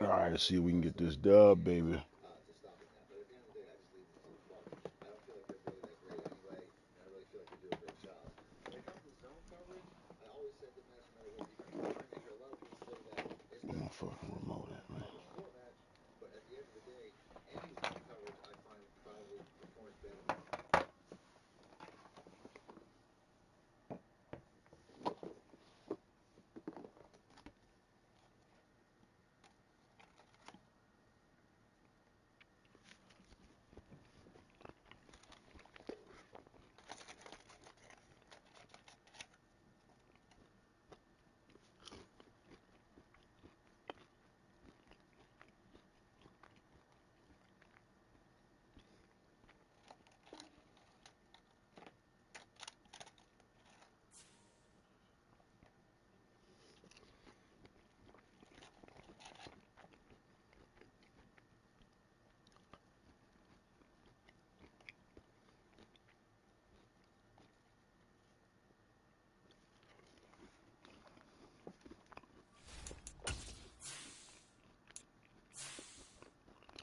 All right, see if we can get this dub, baby. My fucking remote at, man.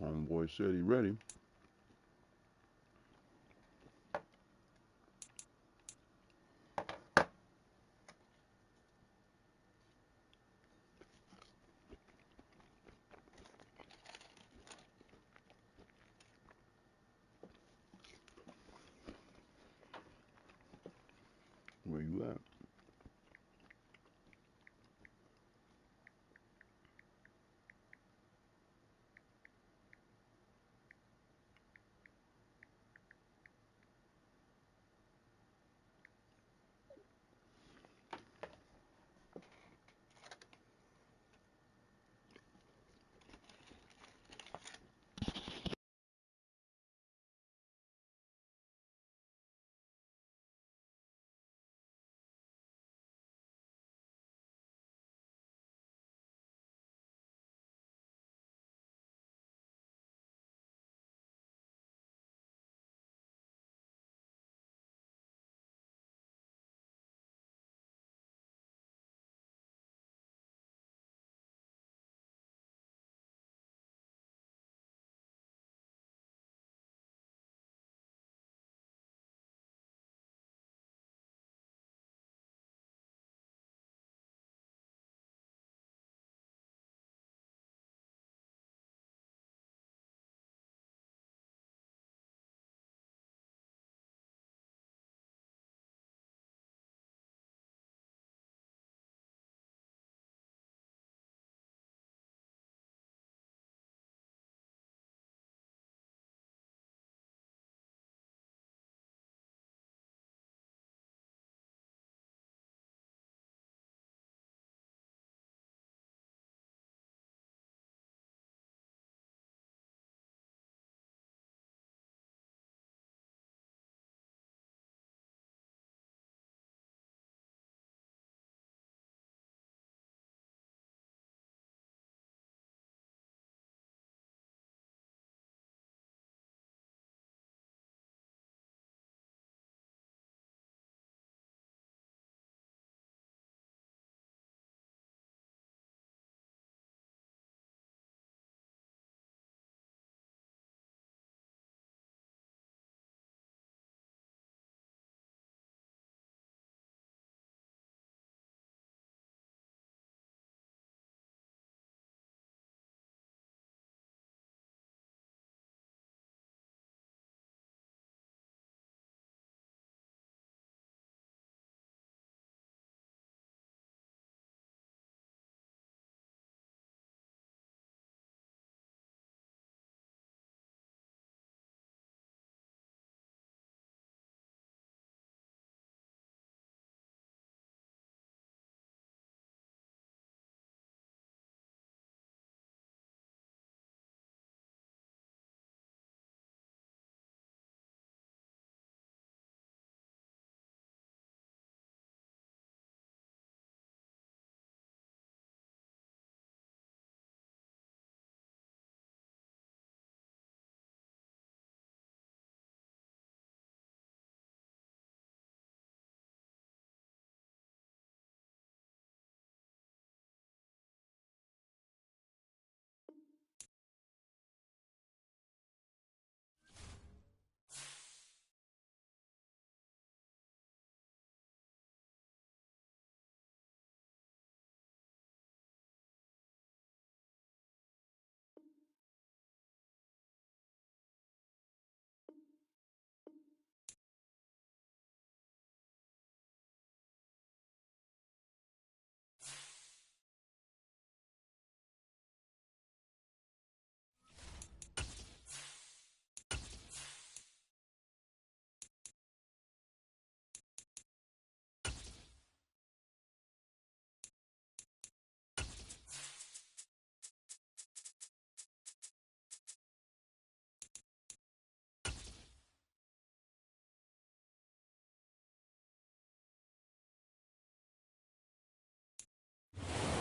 Homeboy said he ready. Where you at?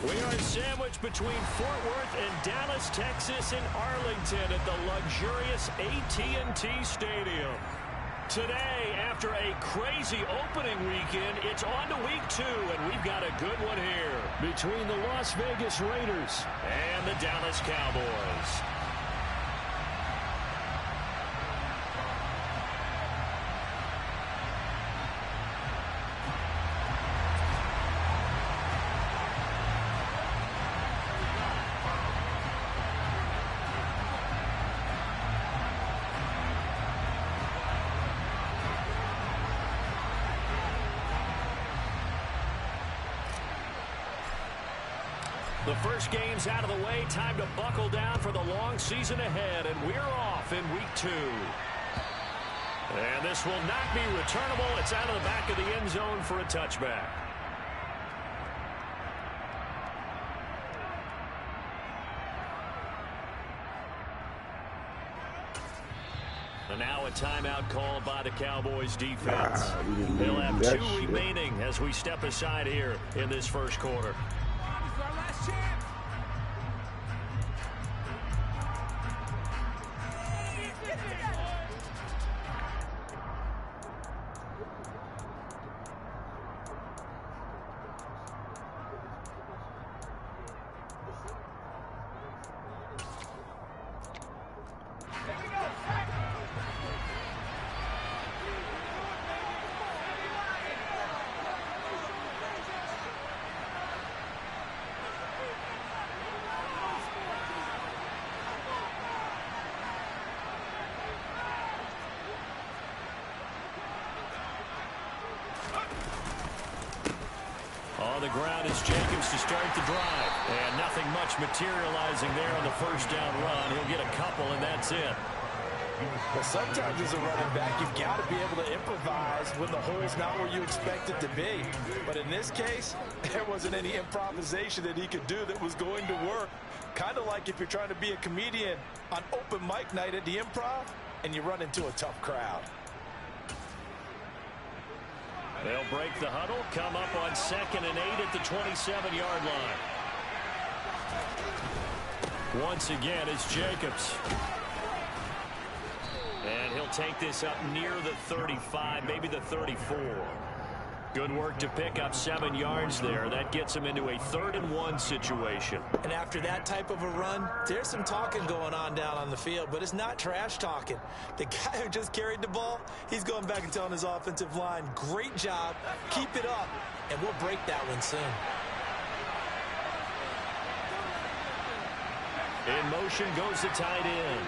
We are sandwiched between Fort Worth and Dallas, Texas, and Arlington at the luxurious AT&T Stadium. Today, after a crazy opening weekend, it's on to week 2, and we've got a good one here between the Las Vegas Raiders and the Dallas Cowboys. The first game's out of the way. Time to buckle down for the long season ahead, and we're off in week 2. And this will not be returnable. It's out of the back of the end zone for a touchback. And now a timeout called by the Cowboys defense. They'll have 2 remaining as we step aside here in this first quarter. On the ground is Jacobs to start the drive. And nothing much materializing there on the first down run. He'll get a couple, and that's it. Well, sometimes as a running back, you've got to be able to improvise when the hole's not where you expect it to be. But in this case, there wasn't any improvisation that he could do that was going to work. Kind of like if you're trying to be a comedian on open mic night at the Improv and you run into a tough crowd. They'll break the huddle, come up on 2nd and 8 at the 27-yard line. Once again, it's Jacobs. And he'll take this up near the 35, maybe the 34. Good work to pick up 7 yards there. That gets him into a 3rd and 1 situation. And after that type of a run, there's some talking going on down on the field, but it's not trash talking. The guy who just carried the ball, he's going back and telling his offensive line, great job, keep it up, and we'll break that one soon. In motion goes the tight end.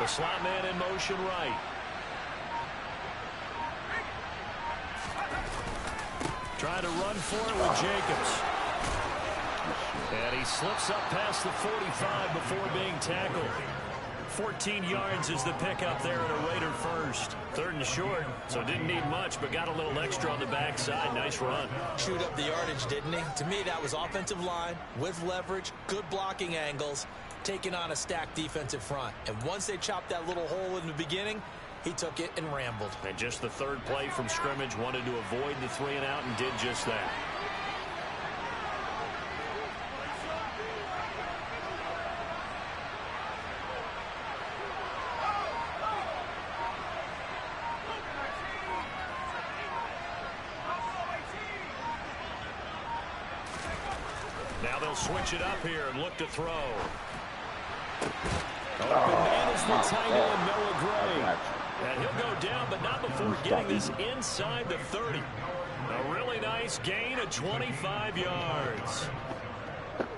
The slot man in motion right. Trying to run for it with Jacobs. And he slips up past the 45 before being tackled. 14 yards is the pickup there at a Raider first. 3rd and short, so didn't need much, but got a little extra on the backside. Nice run. Chewed up the yardage, didn't he? To me, that was offensive line with leverage, good blocking angles, taking on a stacked defensive front. And once they chopped that little hole in the beginning, he took it and rambled. And just the 3rd play from scrimmage, wanted to avoid the 3 and out and did just that. Now they'll switch it up here and look to throw. Open man is the tight end, Noah Gray. And he'll go down, but not before getting this inside the 30. A really nice gain of 25 yards.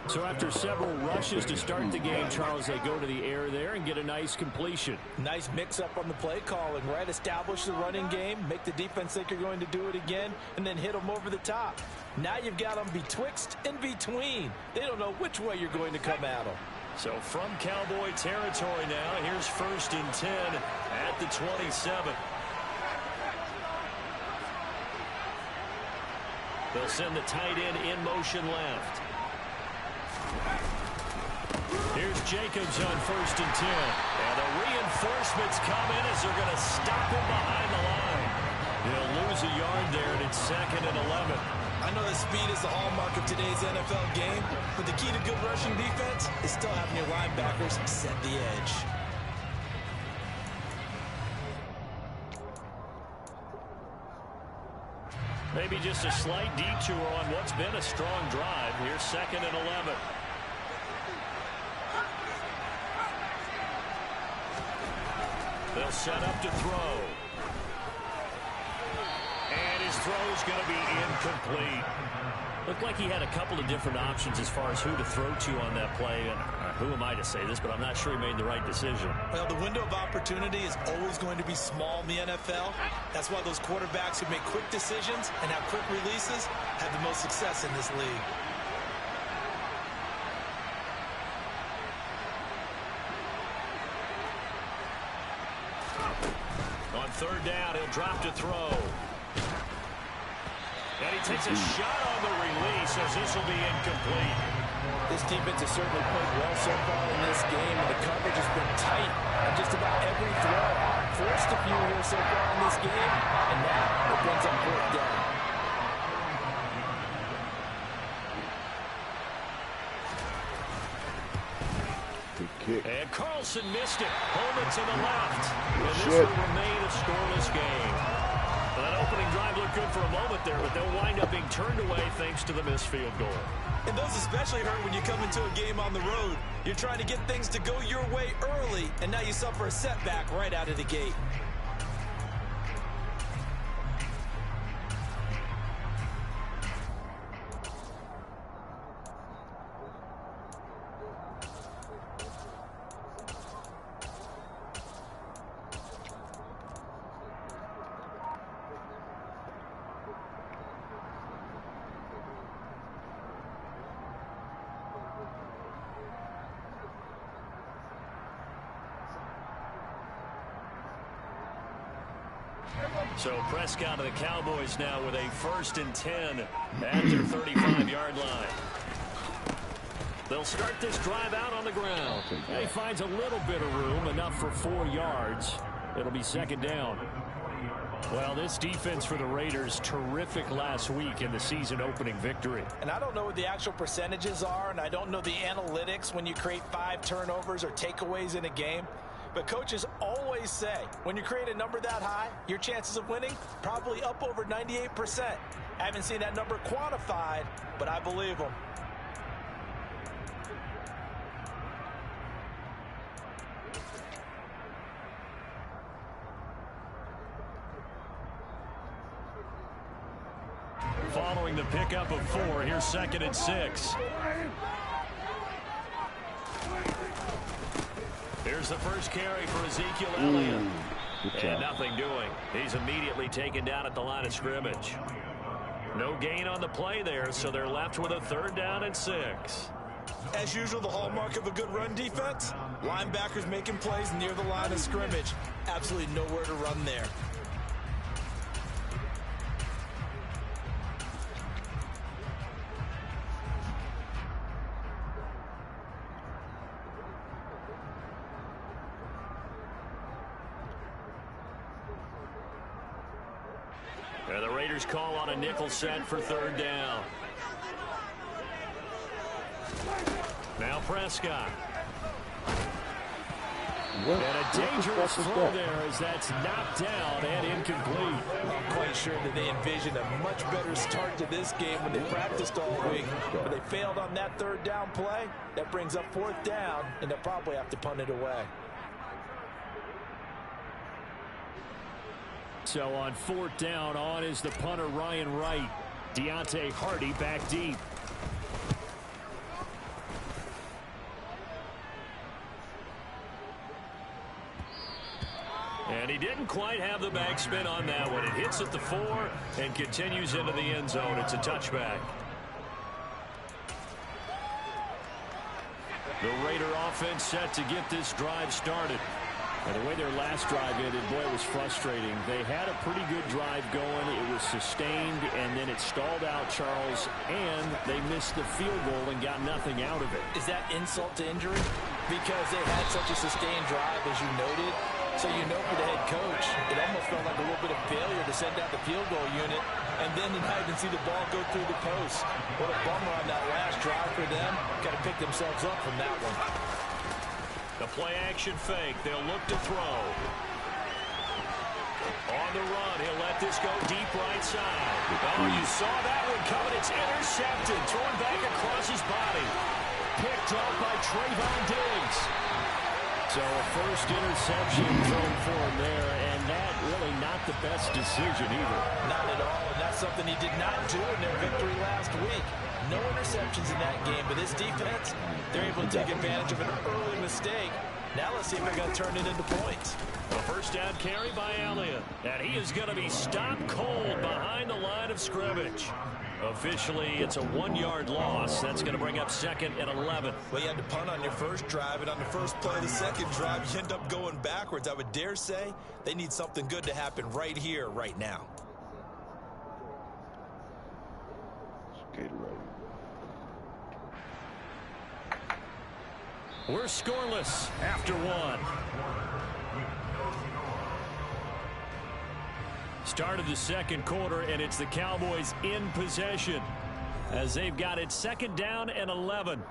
So after several rushes to start the game, Charles, they go to the air there and get a nice completion. Nice mix-up on the play calling, right? Establish the running game, make the defense think you're going to do it again, and then hit them over the top. Now you've got them betwixt and between. They don't know which way you're going to come at them. So from Cowboy territory now, here's 1st and 10 at the 27. They'll send the tight end in motion left. Here's Jacobs on 1st and 10. And the reinforcements come in as they're going to stop him behind the line. He'll lose a yard there, and it's 2nd and 11. I know that speed is the hallmark of today's NFL game, but the key to good rushing defense is still having your linebackers set the edge. Maybe just a slight detour on what's been a strong drive. Here's 2nd and 11. They'll set up to throw. And his throw's going to be incomplete. Looked like he had a couple of different options as far as who to throw to on that play. And who am I to say this, but I'm not sure he made the right decision. Well, the window of opportunity is always going to be small in the NFL. That's why those quarterbacks who make quick decisions and have quick releases have the most success in this league. On 3rd down, he'll drop to throw. And he takes a shot on the release as this will be incomplete. This defense has certainly played well so far in this game, and the coverage has been tight on just about every throw. Forced a few here so far in this game, and now it brings up 4th down. And Carlson missed it. Holman to the left. And this will remain a scoreless game. Well, that opening drive looked good for a moment there, but they'll wind up being turned away thanks to the missed field goal. And those especially hurt when you come into a game on the road. You're trying to get things to go your way early, and now you suffer a setback right out of the gate. So Prescott of the Cowboys now with a 1st and 10 at their 35-yard line. They'll start this drive out on the ground. He finds a little bit of room, enough for 4 yards. It'll be 2nd down. Well, this defense for the Raiders, terrific last week in the season opening victory. And I don't know what the actual percentages are, and I don't know the analytics when you create 5 turnovers or takeaways in a game. But coaches always say, when you create a number that high, your chances of winning probably up over 98%. I haven't seen that number quantified, but I believe them. Following the pickup of 4, here's 2nd and 6. Here's the first carry for Ezekiel Elliott. And nothing doing. He's immediately taken down at the line of scrimmage. No gain on the play there, so they're left with a 3rd down and 6. As usual, the hallmark of a good run defense, linebackers making plays near the line of scrimmage. Absolutely nowhere to run there. And the Raiders call on a nickel set for 3rd down. Now Prescott. And a dangerous throw there as that's knocked down and incomplete. I'm quite sure that they envisioned a much better start to this game when they practiced all week. But they failed on that 3rd down play. That brings up 4th down, and they'll probably have to punt it away. So on 4th down, on is the punter Ryan Wright. Deontay Hardy back deep. And he didn't quite have the backspin on that one. It hits at the 4 and continues into the end zone. It's a touchback. The Raider offense set to get this drive started. And the way their last drive ended, boy, it was frustrating. They had a pretty good drive going. It was sustained, and then it stalled out, Charles, and they missed the field goal and got nothing out of it. Is that insult to injury? Because they had such a sustained drive, as you noted, So you know for the head coach, it almost felt like a little bit of failure to send out the field goal unit, and then to not even see the ball go through the post. What a bummer on that last drive for them. Got to pick themselves up from that one. The play-action fake. They'll look to throw. On the run, he'll let this go deep right side. Oh, you saw that one coming. It's intercepted. Thrown back across his body. Picked off by Trayvon Diggs. So a first interception thrown for him there, and that really not the best decision either. Not at all, and that's something he did not do in their victory last week. No interceptions in that game, but this defense, they're able to take advantage of an early mistake. Now let's see if they're going to turn it into points. A first down carry by Elliott, and he is going to be stopped cold behind the line of scrimmage. Officially, it's a 1-yard loss. That's going to bring up 2nd and 11. Well, you had to punt on your first drive, and on the first play of the second drive, you end up going backwards. I would dare say they need something good to happen right here, right now. We're scoreless after 1. Start of the second quarter, and it's the Cowboys in possession as they've got it 2nd down and 11.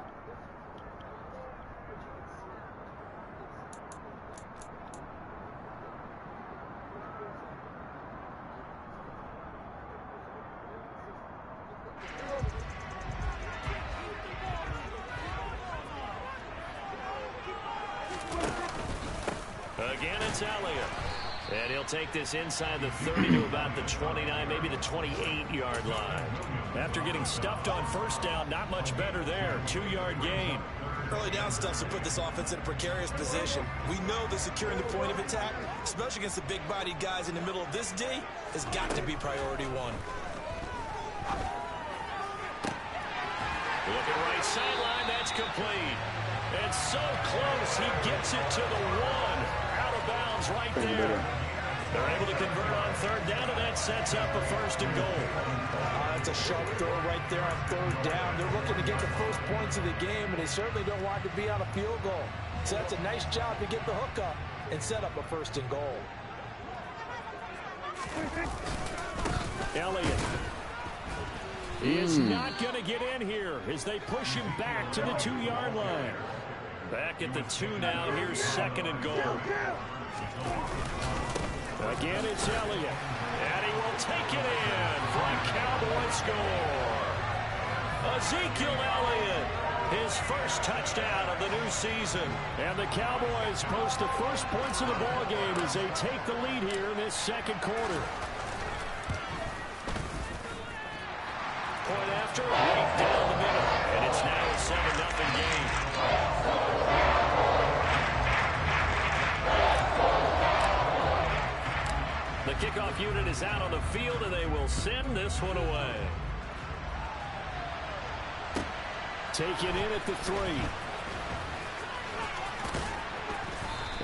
Again, it's Elliott. And he'll take this inside the 30 to about the 29, maybe the 28-yard line. After getting stuffed on first down, not much better there. 2-yard gain. Early down stuff to put this offense in a precarious position. We know that securing the point of attack, especially against the big-bodied guys in the middle of this D, has got to be priority 1. Looking right sideline, that's complete. And so close, he gets it to the 1. Out of bounds right there. They're able to convert on 3rd down, and that sets up a 1st and goal. That's a sharp throw right there on 3rd down. They're looking to get the first points of the game, and they certainly don't want to be on a field goal. So that's a nice job to get the hook up and set up a 1st and goal. Elliott is not going to get in here as they push him back to the 2-yard line. Back at the 2 now. Here's 2nd and goal. Again, it's Elliott. And he will take it in for a Cowboy score. Ezekiel Elliott, his first touchdown of the new season. And the Cowboys post the first points of the ball game as they take the lead here in this second quarter. Point after, right down the middle. And it's now a 7-0 game. The kickoff unit is out on the field, and they will send this one away. Taken in at the 3.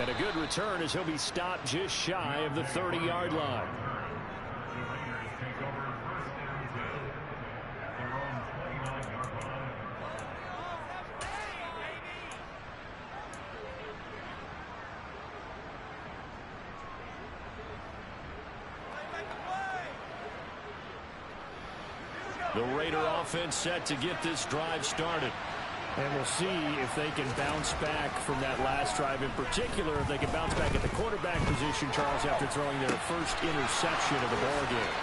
And a good return as he'll be stopped just shy of the 30-yard line. The Raider offense set to get this drive started. And we'll see if they can bounce back from that last drive. In particular, if they can bounce back at the quarterback position, Charles, after throwing their first interception of the ball game.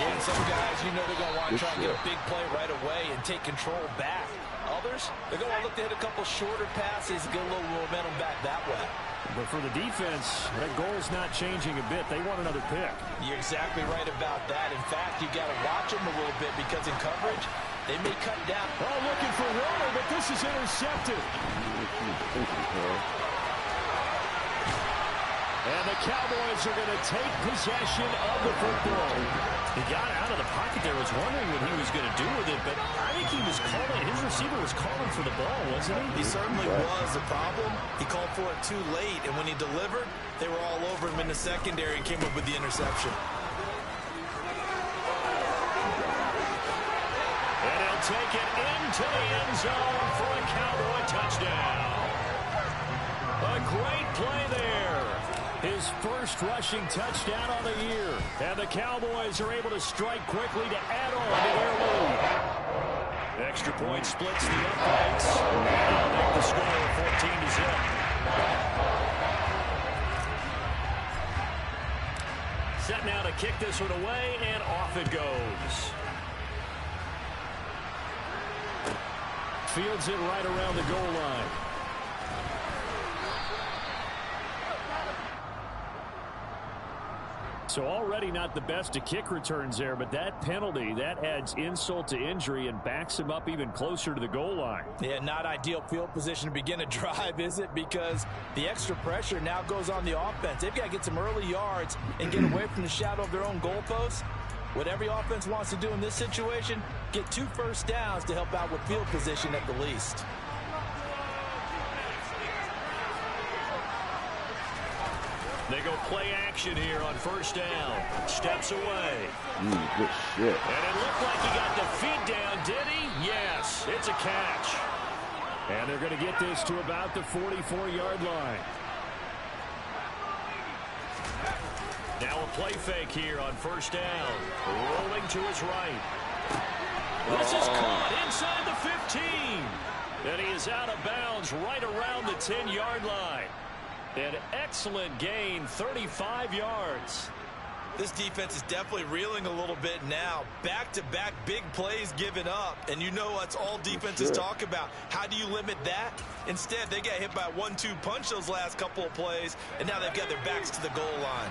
And some guys, you know they're going to want to try and get a big play right away and take control back. Others, they're going to look to hit a couple shorter passes, get a little momentum back that way. But for the defense, that goal's not changing a bit. They want another pick. You're exactly right about that. In fact, you got to watch them a little bit because in coverage, they may cut down. Oh, looking for Warner, but this is intercepted. And the Cowboys are going to take possession of the football. He got out of the pocket there, was wondering what he was going to do with it, but I think he was calling, his receiver was calling for the ball, wasn't he? He certainly was. The problem, he called for it too late, and when he delivered, they were all over him in the secondary and came up with the interception. And he'll take it into the end zone for a Cowboy touchdown. A great play there. His first rushing touchdown on the year. And the Cowboys are able to strike quickly to add on to their lead. Extra point splits the uprights. That'll make the score 14-0. Set now to kick this one away, and off it goes. Fields it right around the goal line. So already not the best to kick returns there, but that penalty, that adds insult to injury and backs him up even closer to the goal line. Yeah, not ideal field position to begin a drive, is it? Because the extra pressure now goes on the offense. They've got to get some early yards and get away from the shadow of their own goalposts. What every offense wants to do in this situation, get 2 first downs to help out with field position at the least. They go play action here on first down. Steps away. Good shit. And it looked like he got the feet down, did he? Yes, it's a catch. And they're going to get this to about the 44-yard line. Now a play fake here on first down. Rolling to his right. This is caught inside the 15. And he is out of bounds right around the 10-yard line. An excellent gain, 35 yards. This defense is definitely reeling a little bit now. Back-to-back big plays given up. And you know that's all defenses talk about. How do you limit that? Instead, they got hit by a 1-2 punch those last couple of plays, and now they've got their backs to the goal line.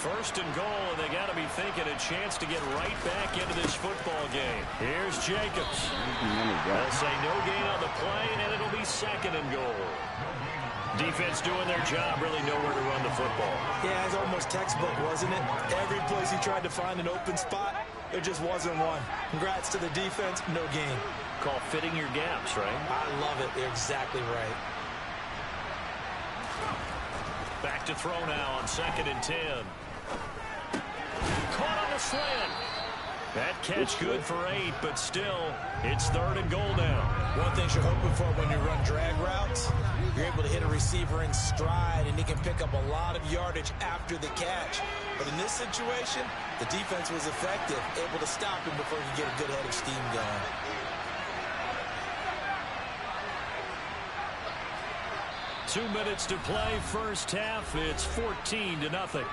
First and goal, and they got to be thinking a chance to get right back into this football game. Here's Jacobs. They'll say no gain on the play, and it'll be second and goal. Defense doing their job, really nowhere to run the football. Yeah, it's almost textbook, wasn't it? Every place he tried to find an open spot, there just wasn't one. Congrats to the defense, no gain. Call fitting your gaps, right? I love it. They're exactly right. Back to throw now on 2nd and 10. Caught on the slant. That catch good for 8, but still, it's 3rd and goal now. One thing you're hoping for when you run drag routes, you're able to hit a receiver in stride, and he can pick up a lot of yardage after the catch. But in this situation, the defense was effective, able to stop him before he could get a good head of steam going. Two minutes to play, first half. It's 14-0.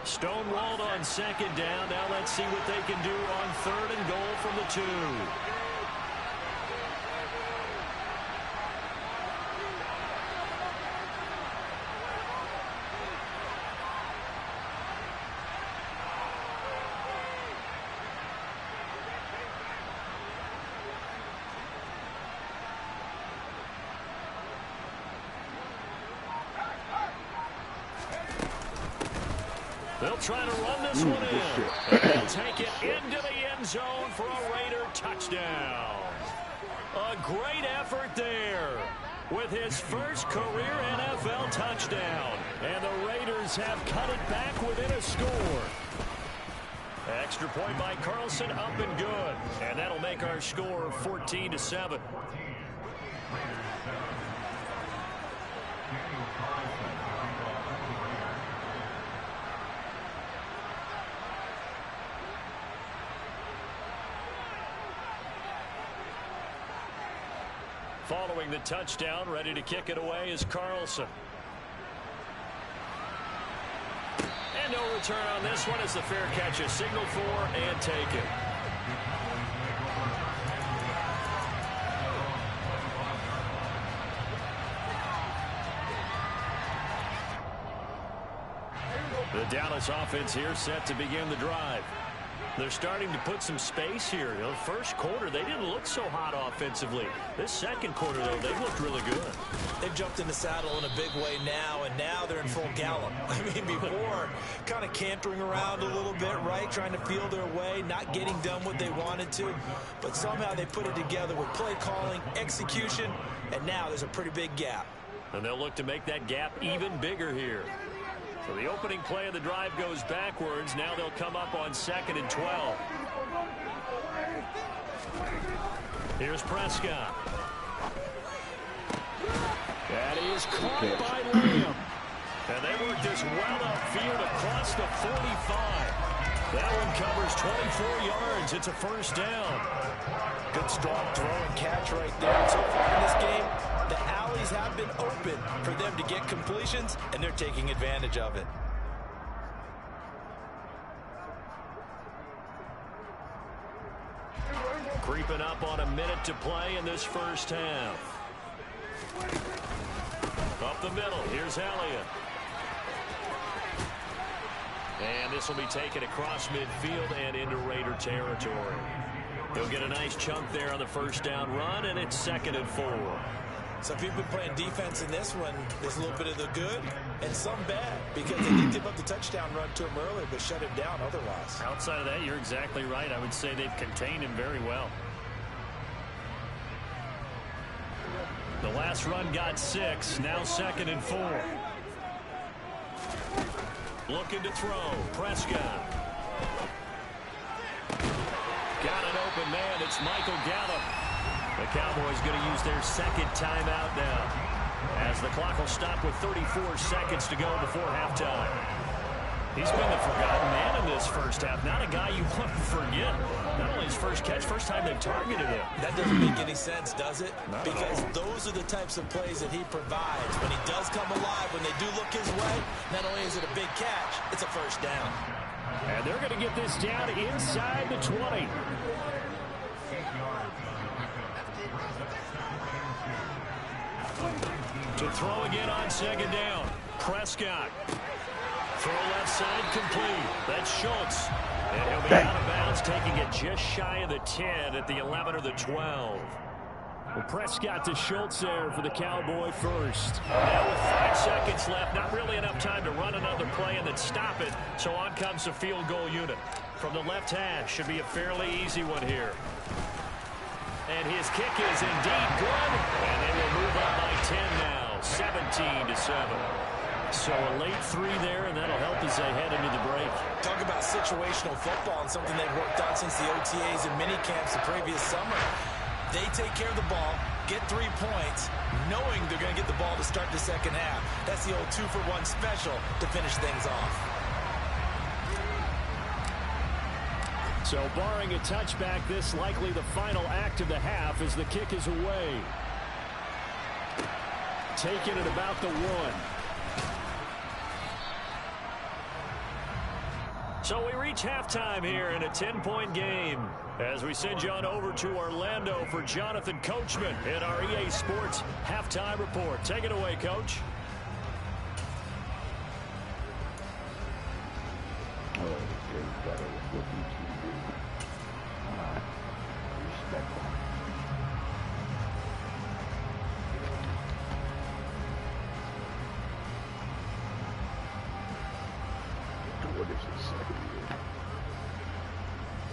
Stonewalled on 2nd down. Now let's see what they can do on 3rd and goal from the 2. They'll try to run this one in. And they'll take it into the end zone for a Raider touchdown. A great effort there with his first career NFL touchdown. And the Raiders have cut it back within a score. Extra point by Carlson, up and good. And that'll make our score 14-7. Following the touchdown, ready to kick it away is Carlson. And no return on this one as the fair catch is signaled for and taken. The Dallas offense here set to begin the drive. They're starting to put some space here. You know, first quarter, they didn't look so hot offensively. This second quarter, though, they've looked really good. They've jumped in the saddle in a big way now, and now they're in full gallop. I mean, before, kind of cantering around a little bit, right, trying to feel their way, not getting done what they wanted to. But somehow they put it together with play calling, execution, and now there's a pretty big gap. And they'll look to make that gap even bigger here. So the opening play of the drive goes backwards. Now they'll come up on 2nd and 12. Here's Prescott. That is caught by Lamb. And they work this well upfield across the 45. That one covers 24 yards. It's a first down. Good strong throw and catch right there. And so far in this game, the alleys have been open for them to get completions, and they're taking advantage of it. Creeping up on a minute to play in this first half. Up the middle, here's Elliott. And this will be taken across midfield and into Raider territory. He'll get a nice chunk there on the first down run, and it's 2nd and 4. Some people playing defense in this one. There's a little bit of the good and some bad, because they did give up the touchdown run to him earlier, but shut him down otherwise. Outside of that, you're exactly right. I would say they've contained him very well. The last run got 6, now 2nd and 4. Looking to throw, Prescott. Got an open man, it's Michael Gallup. The Cowboys going to use their 2nd timeout now, as the clock will stop with 34 seconds to go before halftime. He's been the forgotten man in this first half. Not a guy you want to forget. Not only his first catch, first time they've targeted him. That doesn't make any sense, does it? Because those are the types of plays that he provides. When he does come alive, when they do look his way, not only is it a big catch, it's a first down. And they're going to get this down inside the 20. To throw again on 2nd down. Prescott. Throw left side complete. That's Schultz. And he'll be out of bounds, taking it just shy of the 10 at the 11 or the 12. Well, Prescott to Schultz there for the Cowboy first. Now with 5 seconds left, not really enough time to run another play and then stop it. So on comes the field goal unit. From the left hash, should be a fairly easy one here. And his kick is indeed good. And they will move up by 10 now, 17-7. So a late 3 there, and that'll help as they head into the break. Talk about situational football and something they've worked on since the OTAs and mini camps the previous summer. They take care of the ball, get 3 points, knowing they're going to get the ball to start the second half. That's the old 2-for-1 special to finish things off. So barring a touchback, this likely the final act of the half as the kick is away. Taken at about the 1. So we reach halftime here in a 10-point game as we send you on over to Orlando for Jonathan Coachman in our EA Sports Halftime Report. Take it away, Coach.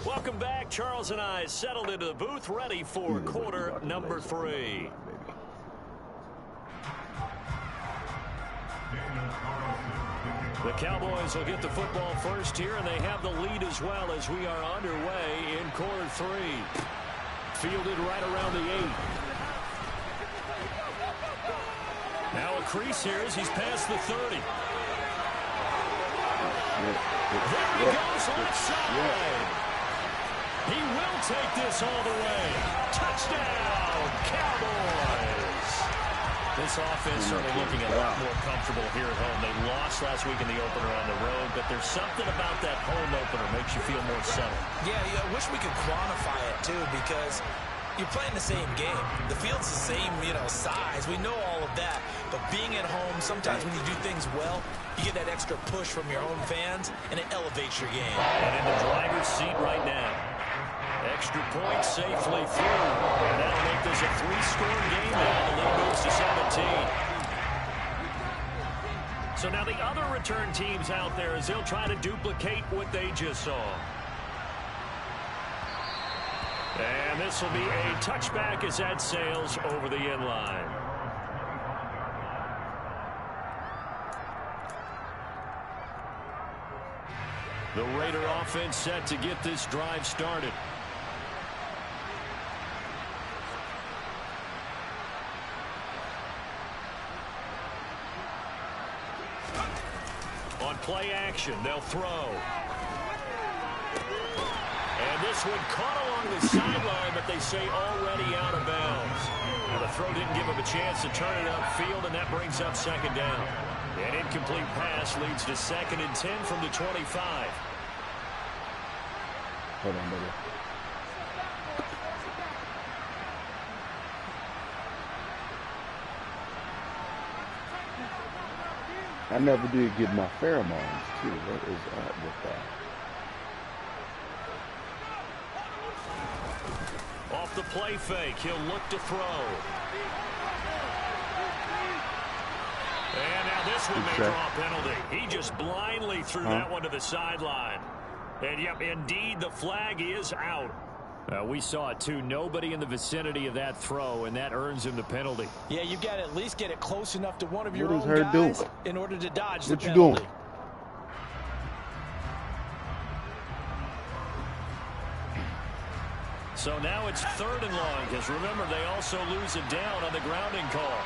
Welcome back. Charles and I settled into the booth, ready for quarter number 3. The Cowboys will get the football first here, and they have the lead as well as we are underway in quarter 3. Fielded right around the 8. Now a crease here as he's past the 30. There he goes left side. He will take this all the way. Touchdown, Cowboys. This offense certainly looking a lot more comfortable here at home. They lost last week in the opener on the road, but there's something about that home opener makes you feel more settled. Yeah, I wish we could quantify it, too, because you're playing the same game. The field's the same, size. We know all of that. But being at home, sometimes when you do things well, you get that extra push from your home fans, and it elevates your game. And in the driver's seat right now. Extra point safely through. And that'll make this a 3-score game now. The lead moves to 17. So now the other return teams out there as they'll try to duplicate what they just saw. And this will be a touchback as that sails over the end line. The Raider offense set to get this drive started. On play action, they'll throw. And this one caught along the sideline, but they say already out of bounds. Now the throw didn't give him a chance to turn it upfield, and that brings up second down. An incomplete pass leads to 2nd and 10 from the 25. Hold on, brother. I never did get my pheromones, too. What is up with that? Off the play fake, he'll look to throw. And now this one may draw a penalty. He just blindly threw that one to the sideline. And, yep, indeed, the flag is out. We saw it, too. Nobody in the vicinity of that throw, and that earns him the penalty. Yeah, you've got to at least get it close enough to one of your own guys in order to dodge the penalty. What you doing? So now it's 3rd and long, because remember, they also lose a down on the grounding call.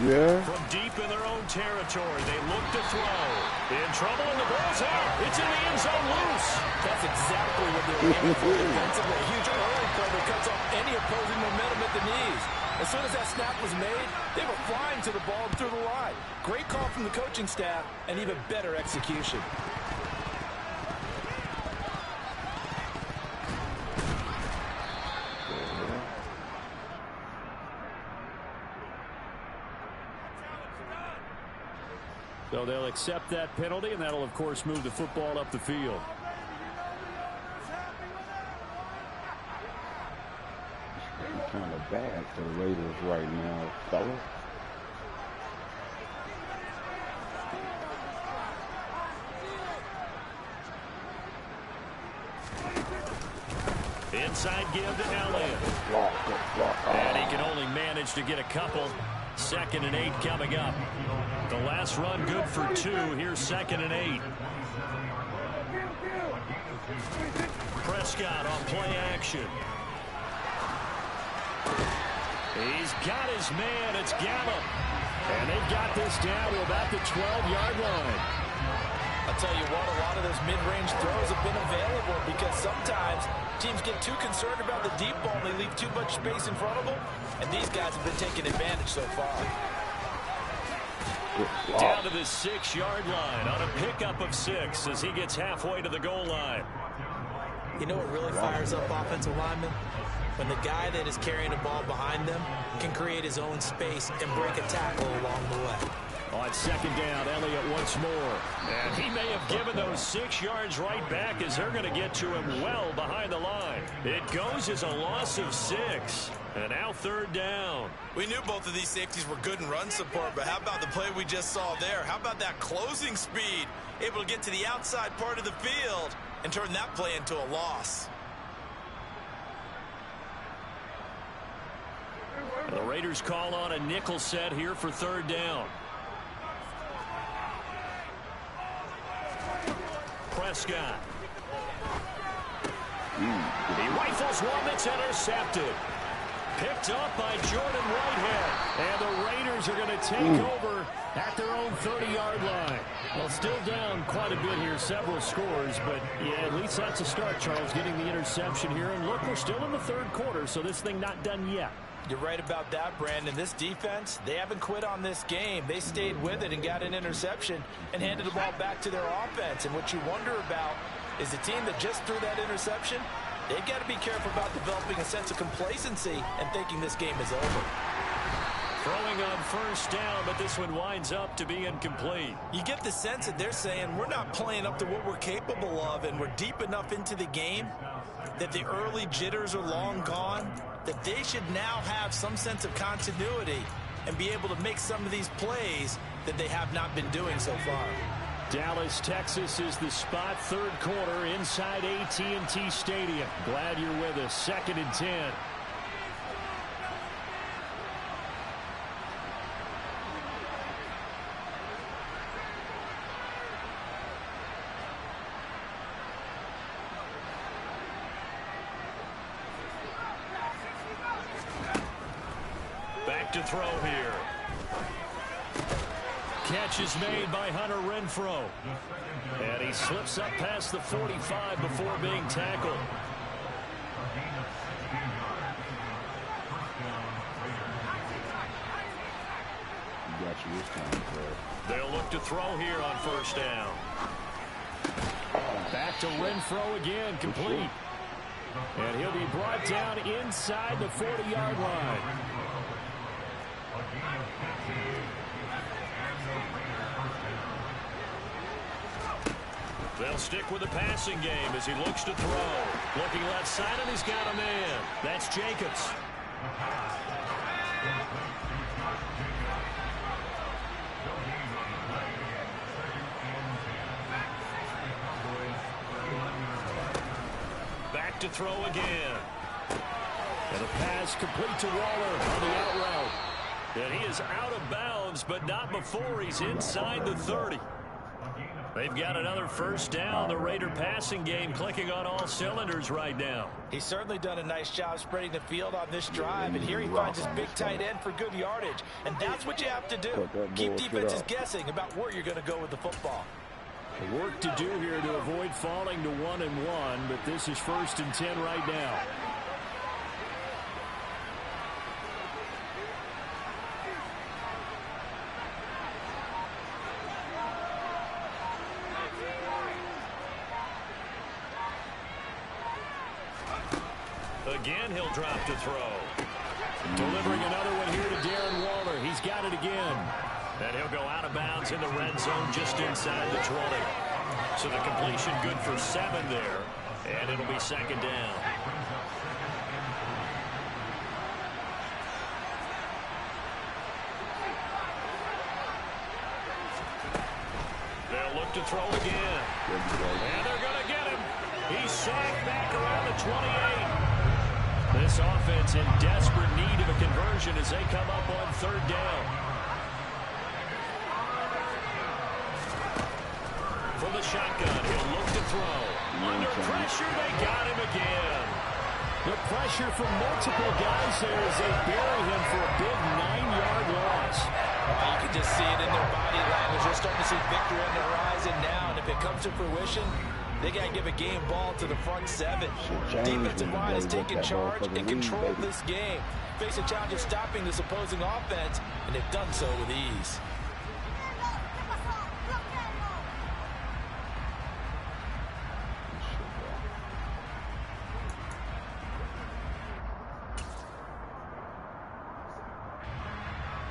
Yeah. From deep in their own territory, they look to throw. In trouble, and the ball's out. It's in the end zone loose. That's exactly what they're aiming for defensively. A huge early play that cuts off any opposing momentum at the knees. As soon as that snap was made, they were flying to the ball through the line. Great call from the coaching staff, and even better execution. So they'll accept that penalty, and that'll, of course, move the football up the field. It's kind of bad for the Raiders right now, fellas. Inside give to Elliott. And he can only manage to get a couple. 2nd and 8 coming up. The last run good for 2. Here's 2nd and 8. Prescott on play action. He's got his man. It's Gallup. And they've got this down to about the 12-yard line. I'll tell you what, a lot of those mid-range throws have been available because sometimes teams get too concerned about the deep ball and they leave too much space in front of them, and these guys have been taking advantage so far. Down to the 6-yard line on a pickup of 6 as he gets halfway to the goal line. You know what really fires up offensive linemen? When the guy that is carrying the ball behind them can create his own space and break a tackle along the way. On 2nd down, Elliott once more. And he may have given those 6 yards right back as they're going to get to him well behind the line. It goes as a loss of 6. And now 3rd down. We knew both of these safeties were good in run support, but how about the play we just saw there? How about that closing speed? Able to get to the outside part of the field and turn that play into a loss. The Raiders call on a nickel set here for 3rd down. Prescott. He rifles one that's intercepted. Picked up by Jordan Whitehead. And the Raiders are going to take over at their own 30-yard line. Well, still down quite a bit here, several scores, but yeah, at least that's a start, Charles, getting the interception here. And look, we're still in the 3rd quarter, so this thing not done yet. You're right about that, Brandon. This defense, they haven't quit on this game. They stayed with it and got an interception and handed the ball back to their offense. And what you wonder about is the team that just threw that interception, they've got to be careful about developing a sense of complacency and thinking this game is over. Throwing on 1st down, but this one winds up to be incomplete. You get the sense that they're saying we're not playing up to what we're capable of, and we're deep enough into the game that the early jitters are long gone, that they should now have some sense of continuity and be able to make some of these plays that they have not been doing so far. Dallas, Texas is the spot. 3rd quarter inside AT&T Stadium. Glad you're with us. 2nd and 10. to throw here. Catch is made by Hunter Renfrow. And he slips up past the 45 before being tackled. Got you this time, Fred. They'll look to throw here on first down. Back to Renfrow again, complete. And he'll be brought down inside the 40-yard line. They'll stick with the passing game as he looks to throw. Looking left side, and he's got a man. That's Jacobs. Back to throw again. And a pass complete to Waller on the out route. And he is out of bounds, but not before he's inside the 30. They've got another first down. The Raider passing game clicking on all cylinders right now. He's certainly done a nice job spreading the field on this drive, and here he finds his big tight end for good yardage. And that's what you have to do. Keep defenses guessing about where you're going to go with the football. Work to do here to avoid falling to 1-1, but this is 1st and 10 right now. Again, he'll drop to throw. Delivering another one here to Darren Waller. He's got it again. And he'll go out of bounds in the red zone just inside the 20. So the completion good for 7 there. And it'll be 2nd down. They'll look to throw again. And they're going to get him. He's sacked back around the 28. This offense in desperate need of a conversion as they come up on 3rd down. From the shotgun, he'll look to throw. Under pressure, they got him again. The pressure from multiple guys there as they bury him for a big 9-yard loss. You can just see it in their body language. They're starting to see victory on the horizon now, and if it comes to fruition, they got to give a game ball to the front 7. Defensive line has taken charge and controlled this game. Face a challenge of stopping this opposing offense, and they've done so with ease.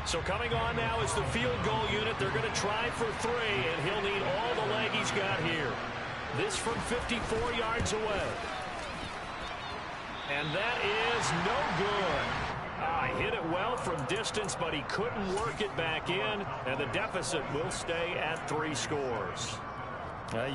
So coming on now is the field goal unit. They're going to try for 3, and he'll need all the leg he's got here. This from 54 yards away. And that is no good. Hit it well from distance, but he couldn't work it back in, and the deficit will stay at 3 scores.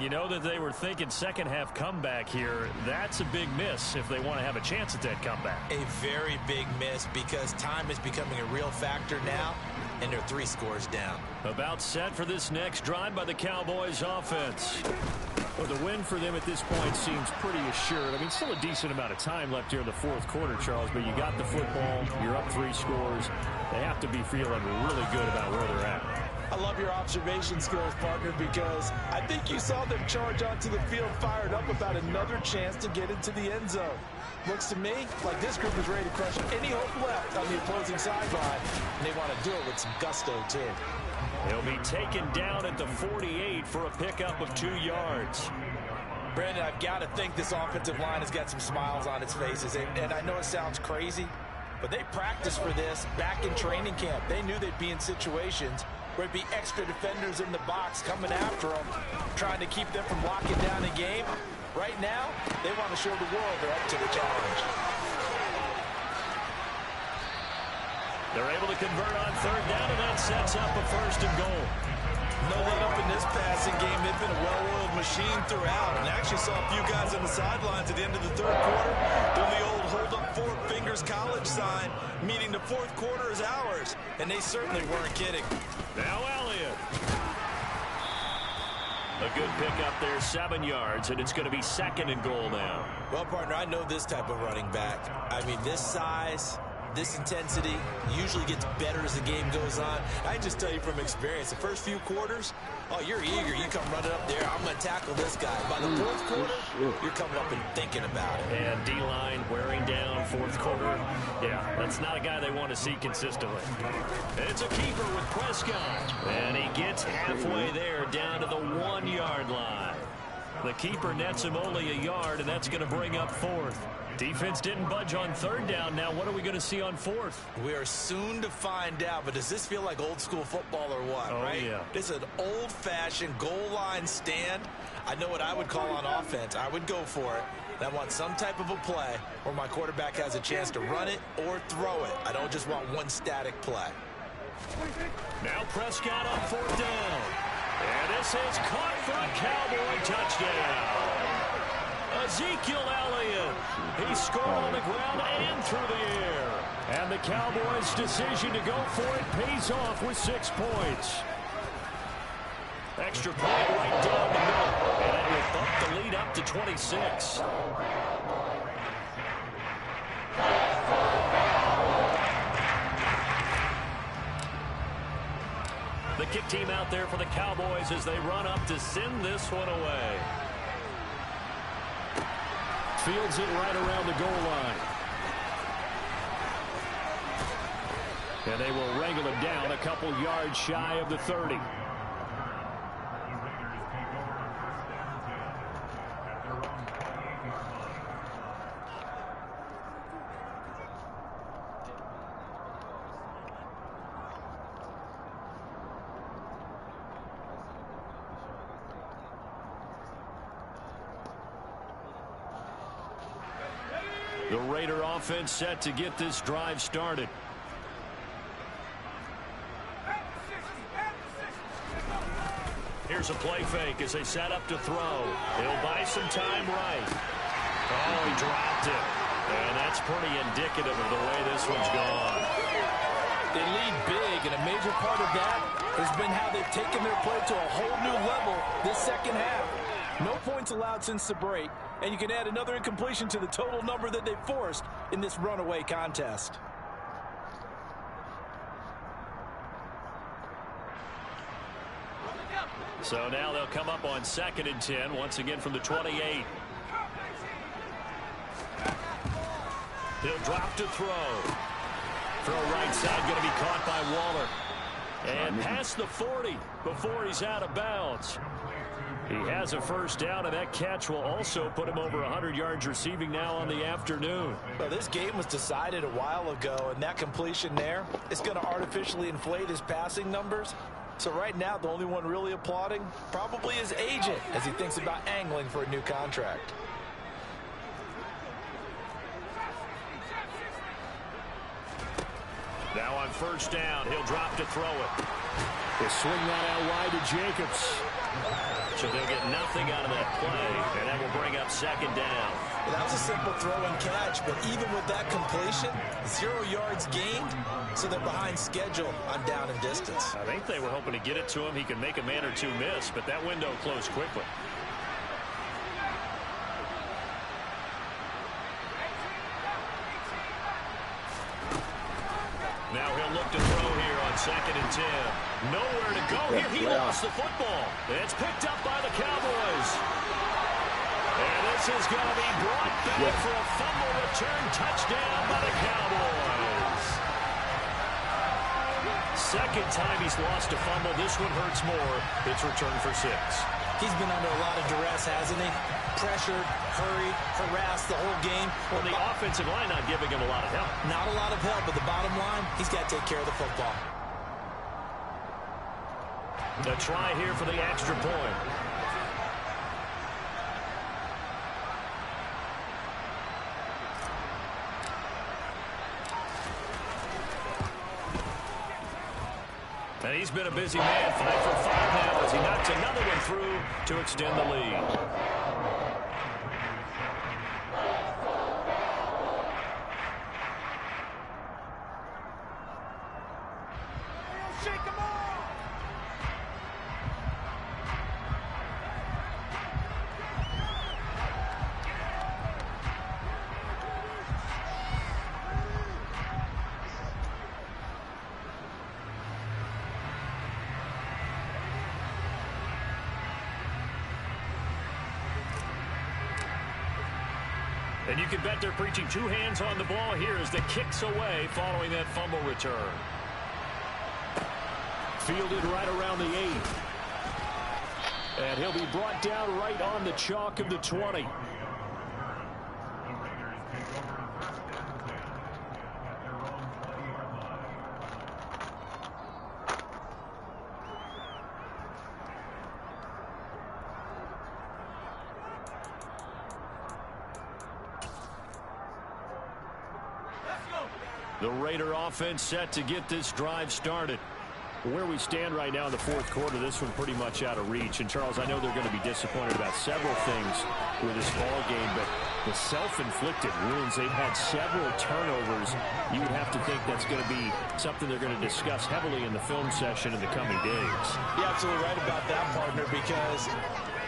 You know that they were thinking second-half comeback here. That's a big miss if they want to have a chance at that comeback. A very big miss because time is becoming a real factor now, and they're 3 scores down. About set for this next drive by the Cowboys offense. Well, the win for them at this point seems pretty assured. I mean, still a decent amount of time left here in the 4th quarter, Charles, but you got the football, you're up 3 scores. They have to be feeling really good about where they're at. I love your observation skills, partner, because I think you saw them charge onto the field fired up about another chance to get into the end zone. Looks to me like this group is ready to crush any hope left on the opposing sideline, and they want to do it with some gusto, too. He'll be taken down at the 48 for a pickup of 2 yards. Brandon, I've got to think this offensive line has got some smiles on its faces, and I know it sounds crazy, but they practiced for this back in training camp. They knew they'd be in situations where it'd be extra defenders in the box coming after them, trying to keep them from locking down a game. Right now, they want to show the world they're up to the challenge. They're able to convert on 3rd down, and that sets up a 1st and goal. No let-up in this passing game. They've been a well-oiled machine throughout, and actually saw a few guys on the sidelines at the end of the 3rd quarter doing the old hold-up 4 fingers college sign, meaning the 4th quarter is ours, and they certainly weren't kidding. Now Elliott. A good pickup there, 7 yards, and it's going to be 2nd and goal now. Well, partner, I know this type of running back. I mean, this size, this intensity usually gets better as the game goes on. I can just tell you from experience, the first few quarters, oh, you're eager. You come running up there. I'm going to tackle this guy. By the fourth quarter, you're coming up and thinking about it. And D-line wearing down fourth quarter. Yeah, that's not a guy they want to see consistently. It's a keeper with Prescott. And he gets halfway there down to the 1-yard line. The keeper nets him only a yard, and that's going to bring up fourth. Defense didn't budge on third down. Now what are we going to see on fourth? We are soon to find out, but does this feel like old school football or what, right? Yeah. This is an old-fashioned goal line stand. I know what I would call on offense. I would go for it. And I want some type of a play where my quarterback has a chance to run it or throw it. I don't just want one static play. Now Prescott on fourth down. And this is caught for a Cowboy touchdown. Ezekiel Elliott. He scored on the ground and through the air. And the Cowboys' decision to go for it pays off with 6 points. Extra point right down the middle. And it will bump the lead up to 26. The kick team out there for the Cowboys as they run up to send this one away. Fields it right around the goal line. And they will wrangle him down a couple yards shy of the 30. The Raider offense set to get this drive started. Here's a play fake as they set up to throw. He'll buy some time right. Oh, he dropped it. And that's pretty indicative of the way this one's gone. They lead big, and a major part of that has been how they've taken their play to a whole new level this second half. No points allowed since the break, and you can add another incompletion to the total number that they forced in this runaway contest. So now they'll come up on 2nd and 10, once again from the 28. He'll drop to throw. Throw right side, going to be caught by Waller. And past the 40 before he's out of bounds. He has a first down, and that catch will also put him over 100 yards receiving now on the afternoon. Well, this game was decided a while ago, and that completion there is going to artificially inflate his passing numbers. So right now, the only one really applauding probably his agent as he thinks about angling for a new contract. Now on first down, he'll drop to throw it. He'll swing that out wide to Jacobs. So they'll get nothing out of that play, and that will bring up 2nd down. Well, that was a simple throw and catch, but even with that completion, 0 yards gained, so they're behind schedule on down and distance. I think they were hoping to get it to him. He could make a man or two miss, but that window closed quickly. Now he'll look to throw here on 2nd and 10. Nowhere to go here. He lost the football. It's picked up by the Cowboys. And this is going to be brought back for a fumble return touchdown by the Cowboys. Second time he's lost a fumble. This one hurts more. It's returned for 6. He's been under a lot of duress, hasn't he? Pressured, hurried, harassed the whole game. Well, the offensive line not giving him a lot of help. Not a lot of help, but the bottom line, he's got to take care of the football. A try here for the extra point. And he's been a busy man, 5 for 5 now as he knocks another one through to extend the lead. And you can bet they're preaching two hands on the ball here as the kick's away following that fumble return. Fielded right around the 8. And he'll be brought down right on the chalk of the 20. The Raider offense set to get this drive started. Where we stand right now in the fourth quarter, this one pretty much out of reach. And, Charles, I know they're going to be disappointed about several things with this ball game, but the self-inflicted wounds, they've had several turnovers. You would have to think that's going to be something they're going to discuss heavily in the film session in the coming days. You're absolutely right about that, partner, because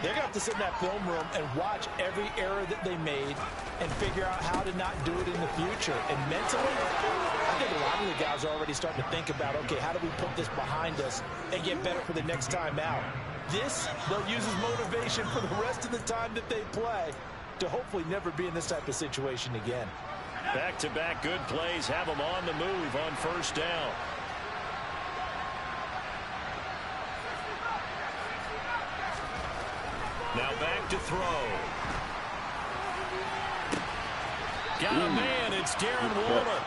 they're going to have to sit in that film room and watch every error that they made and figure out how to not do it in the future. And mentally, I think a lot of the guys are already starting to think about, okay, how do we put this behind us and get better for the next time out? This, they'll use as motivation for the rest of the time that they play to hopefully never be in this type of situation again. Back-to-back good plays have them on the move on first down. Now back to throw. Got a man, it's Darren Waller.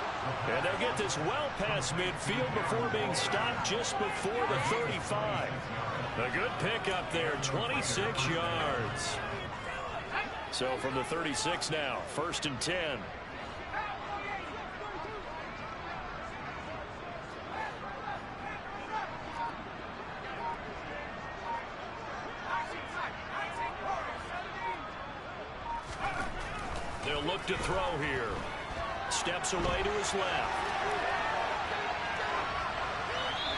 And they'll get this well past midfield before being stopped just before the 35. A good pickup there, 26 yards. So from the 36 now, 1st and 10. They'll look to throw here. Steps away to his left.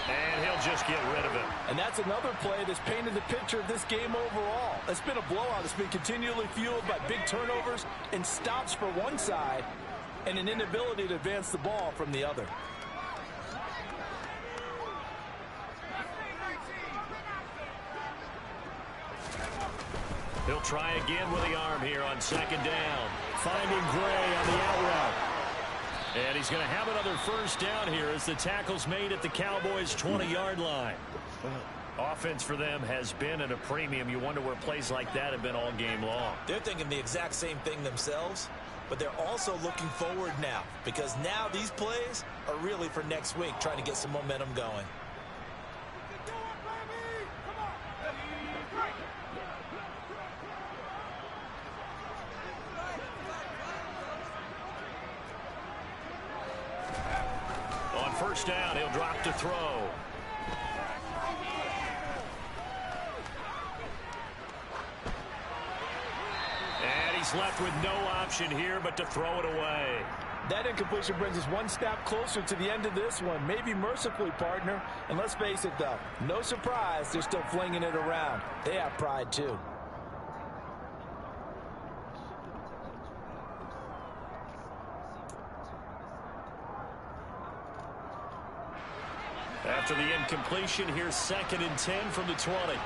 And he'll just get rid of it. And that's another play that's painted the picture of this game overall. It's been a blowout. It's been continually fueled by big turnovers and stops for one side and an inability to advance the ball from the other. He'll try again with the arm here on 2nd down. Finding Gray on the out route. And he's going to have another first down here as the tackle's made at the Cowboys' 20-yard line. Offense for them has been at a premium. You wonder where plays like that have been all game long. They're thinking the exact same thing themselves, but they're also looking forward now because now these plays are really for next week, trying to get some momentum going. First down, he'll drop to throw. And he's left with no option here but to throw it away. That incompletion brings us one step closer to the end of this one. Maybe mercifully, partner. And let's face it, though, no surprise, they're still flinging it around. They have pride, too. After the incompletion, here's 2nd and 10 from the 20.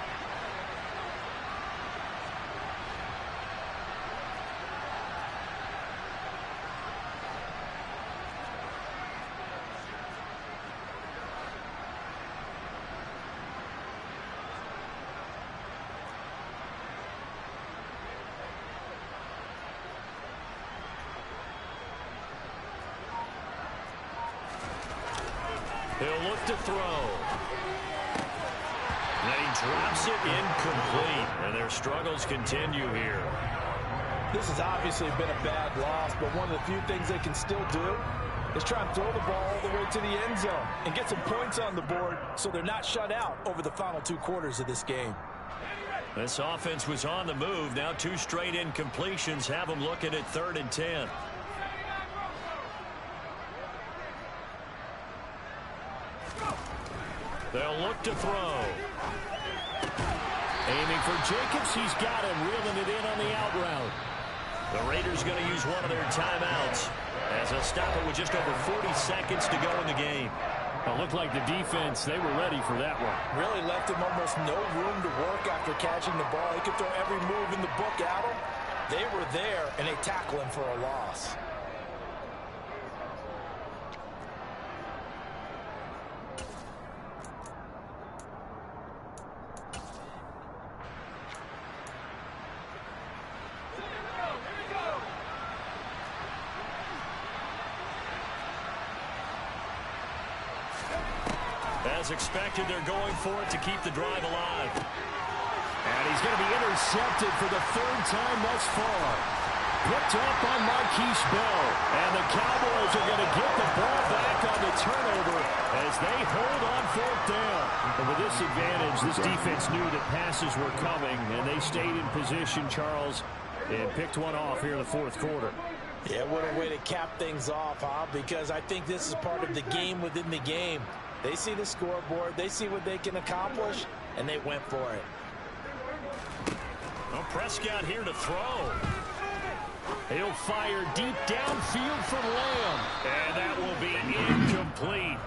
He'll look to throw. Then he drops it incomplete, and their struggles continue here. This has obviously been a bad loss, but one of the few things they can still do is try and throw the ball all the way to the end zone and get some points on the board so they're not shut out over the final 2 quarters of this game. This offense was on the move. Now 2 straight incompletions have them looking at 3rd and 10. They'll look to throw. Aiming for Jacobs. He's got him, reeling it in on the out route. The Raiders going to use one of their timeouts as they'll stop it with just over 40 seconds to go in the game. It looked like the defense, they were ready for that one. Really left him almost no room to work after catching the ball. He could throw every move in the book at him, They were there, and they tackle him for a loss. As expected, they're going for it to keep the drive alive. And he's going to be intercepted for the third time thus far. Picked up on Marquise Bell. And the Cowboys are going to get the ball back on the turnover as they hold on fourth down. And with this advantage, this defense knew that passes were coming, and they stayed in position, Charles, and picked one off here in the fourth quarter. Yeah, what a way to cap things off, huh? Because I think this is part of the game within the game. They see the scoreboard, they see what they can accomplish, and they went for it. Well, Prescott here to throw. He'll fire deep downfield from Lamb. And that will be incomplete.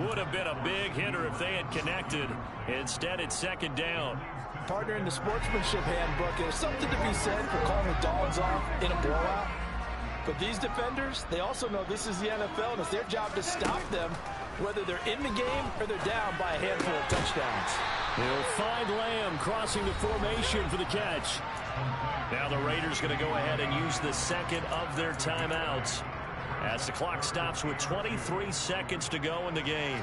Would have been a big hitter if they had connected. Instead, it's second down. Partner, in the sportsmanship handbook, there's something to be said for calling the dogs off in a blowout. But these defenders, they also know this is the NFL, and it's their job to stop them, whether they're in the game or they're down by a handful of touchdowns. He'll find Lamb crossing the formation for the catch. Now the Raiders going to go ahead and use the second of their timeouts as the clock stops with 23 seconds to go in the game.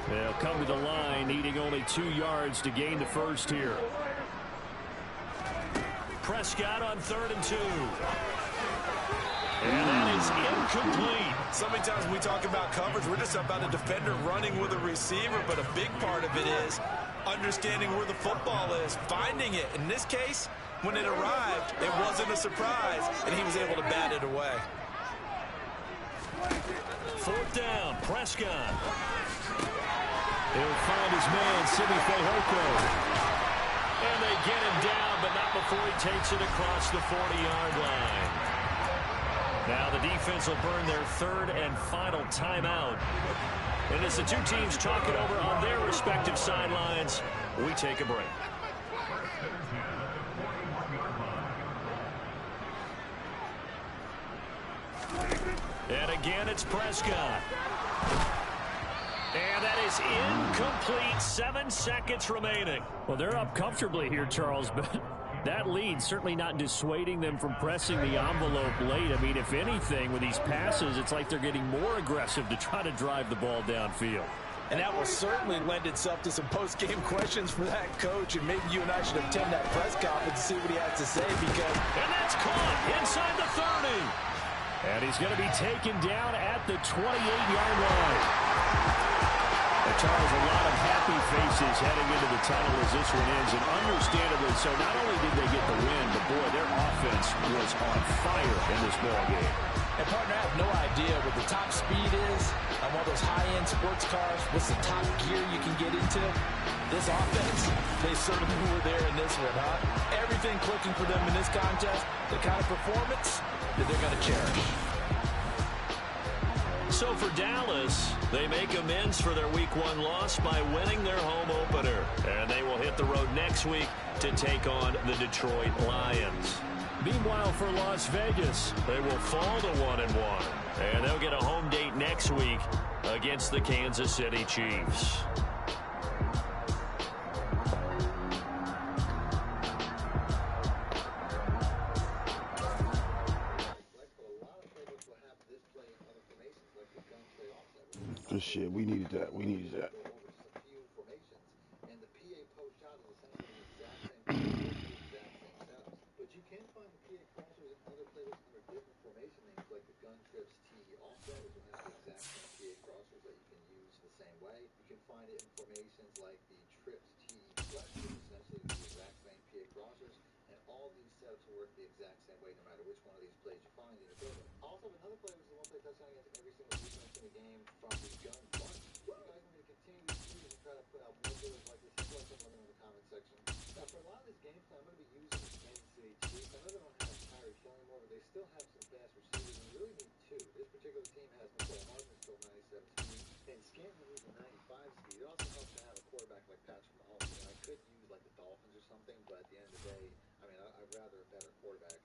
They'll come to the line, needing only 2 yards to gain the first here. Prescott on 3rd and 2. And that is incomplete. So many times when we talk about coverage, we're just about a defender running with a receiver, but a big part of it is understanding where the football is, finding it. In this case, when it arrived, it wasn't a surprise, and he was able to bat it away. 4th down, Prescott. He'll find his man, Simi Fehoko. And they get him down, but not before he takes it across the 40-yard line. Now the defense will burn their 3rd and final timeout. And as the two teams talk it over on their respective sidelines, we take a break. And again, it's Prescott. And that is incomplete. 7 seconds remaining. Well, they're up comfortably here, Charles, but that lead certainly not dissuading them from pressing the envelope late. I mean, if anything, with these passes, it's like they're getting more aggressive to try to drive the ball downfield. And that will certainly lend itself to some post-game questions for that coach, and maybe you and I should attend that press conference to see what he has to say, because... And that's caught inside the 30. And he's going to be taken down at the 28-yard line. Charles, a lot of happy faces heading into the tunnel as this one ends, and understandably so. Not only did they get the win, but boy, their offense was on fire in this ball game. And partner, I have no idea what the top speed is on one of those high-end sports cars. What's the top gear you can get into? This offense, they certainly were there in this one, huh? Everything clicking for them in this contest, the kind of performance that they're going to cherish. So for Dallas, they make amends for their Week 1 loss by winning their home opener. And they will hit the road next week to take on the Detroit Lions. Meanwhile, for Las Vegas, they will fall to 1-1. And they'll get a home date next week against the Kansas City Chiefs. Good shit. We needed that. We needed that. But you can find the PA crossers and other playbooks under different formation names, like the gun trips T also, which will have the exact same PA crossers that you can use the same way. You can find it in formations like the trips T flex, which essentially is the exact same PA crossers, and all these setups will work the exact same way no matter which one of these plays you find in your building. Also, another play was the one play touchdown against every single defense in the game from the gun bunch. You guys want me to continue to use and try to put out more videos like this? Let me know in the comment section. Now, for a lot of these games, I'm going to be using the Kansas City Chiefs. I know they don't have Tyreek Hill anymore, but they still have some fast receivers, and you really need 2. This particular team has Nicole Hardman still 97 speed, and Scantling who's a 95 speed. It also helps to have a quarterback like Patrick Mahomes. And I could use like the Dolphins or something, but at the end of the day, I mean, I'd rather a better quarterback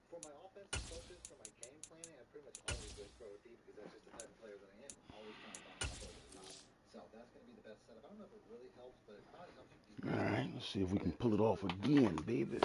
throw it deep because that's just the type of player that I am. Always trying to bomb up over the top. So that's going to be the best setup. I don't know if it really helps, but it probably helps you. All right, let's see if we can pull it off again, baby.